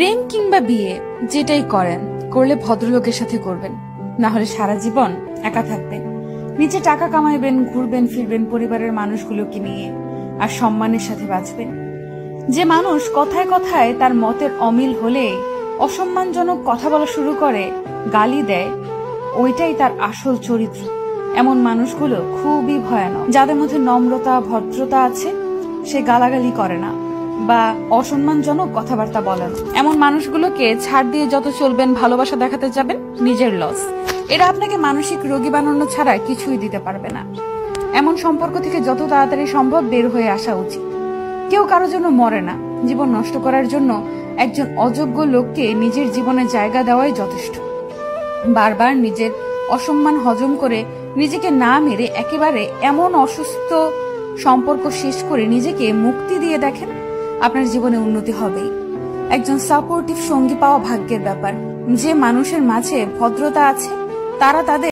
প্রেম কিংবা বিয়ে যেটাই করেন, করলে ভদ্রলোকের সাথে করবেন, না হলে সারা জীবন একা থাকবেন। নিজে টাকা কামাইবেন, ঘুরবেন ফিরবেন পরিবারের মানুষগুলোকে নিয়ে, আর সম্মানের সাথে বাঁচবেন। যে মানুষ কথায় কথায় তার মতের অমিল হলে অসম্মানজনক কথা বলা শুরু করে, গালি দেয়, ওইটাই তার আসল চরিত্র। এমন মানুষগুলো খুবই ভয়ানক। যাদের মধ্যে নম্রতা ভদ্রতা আছে, সে গালাগালি করে না বা অসম্মানজনক কথাবার্তা বলে না। এমন মানুষগুলোকে ছাড় দিয়ে যত চলবেন, ভালোবাসা দেখাতে যাবেন, নিজের লস। এরা আপনাকে মানসিক রোগী বানানো ছাড়া কিছুই দিতে পারবে না। এমন সম্পর্ক থেকে যত তাড়াতাড়ি সম্ভব বের হয়ে আসা উচিত। কেউ কারো জন্য মরে না। জীবন নষ্ট করার জন্য একজন অযোগ্য লোককে নিজের জীবনে জায়গা দেওয়াই যথেষ্ট। বারবার নিজের অসম্মান হজম করে নিজেকে না মেরে একেবারে এমন অসুস্থ সম্পর্ক শেষ করে নিজেকে মুক্তি দিয়ে দেখেন, আপনার জীবনে উন্নতি হবেই। একজন সাপোর্টিভ সঙ্গী পাওয়া ভাগ্যের ব্যাপার। যে মানুষের মাঝে ভদ্রতা আছে, তারা তাদের